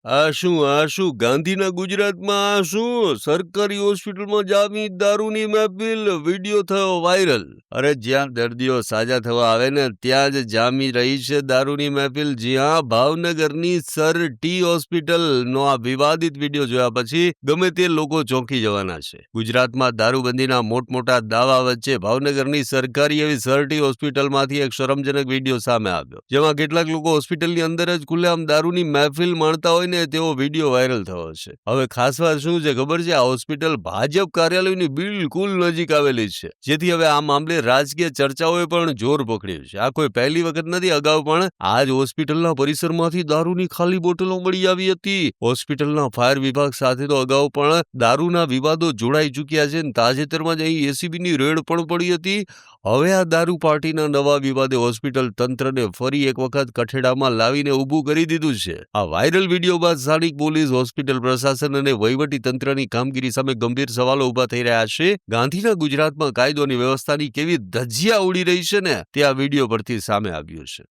આ શું ગાંધીના ગુજરાતમાં આ શું સરકારી હોસ્પિટલમાં જામી દારૂની મહેફિલ વિડીયો થયો વાયરલ. અરે જ્યાં દર્દીઓ સાજા થવા આવે ને ત્યાં જ જામી રહી છે દારૂની મહેફિલ. જ્યાં ભાવનગરની સર ટી હોસ્પિટલનો આ વિવાદિત વિડીયો જોયા પછી ગમે તે લોકો ચોંકી જવાના છે. ગુજરાતમાં દારૂબંધીના મોટમોટા દાવા વચ્ચે ભાવનગરની સરકારી એવી સર ટી હોસ્પિટલમાંથી એક શરમજનક વિડીયો સામે આવ્યો, જેમાં કેટલાક લોકો હોસ્પિટલની અંદર જ ખુલ્લેઆમ દારૂની મહેફિલ માણતા હોય ને તેવો વિડીયો વાયરલ થયો છે. હવે ખાસ વાત શું છે ખબર છે? આ હોસ્પિટલ ભાજપ કાર્યાલયની બિલકુલ નજીક આવેલી છે, જેથી હવે આ મામલે રાજકીય ચર્ચાઓએ પણ જોર પકડ્યું છે. આ કોઈ પહેલી વખત નથી. અગાઉ પણ આ જ હોસ્પિટલના પરિસરમાંથી દારૂની ખાલી બોટલો મળી આવી હતી. હોસ્પિટલના ફાયર વિભાગ સાથે તો અગાઉ પણ દારૂના વિવાદો જોડાઈ ચૂક્યા છે. તાજેતરમાં જ અહીં એસીબીની રેડ પણ પડી હતી. હવે આ દારૂ પાર્ટીના નવા વિવાદે હોસ્પિટલ તંત્રને ફરી એક વખત કઠેડામાં લાવીને ઊભું કરી દીધું છે. આ વાયરલ વિડીયો બાદ સ્થાનિક પોલીસ, હોસ્પિટલ પ્રશાસન અને વહીવટી તંત્રની કામગીરી સામે ગંભીર સવાલો ઊભા થઈ રહ્યા છે. ગાંધીના ગુજરાતમાં કાયદો અને વ્યવસ્થાની કેવી ધજિયા ઉડી રહી છે ને તે આ વિડીયો પરથી સામે આવ્યું છે.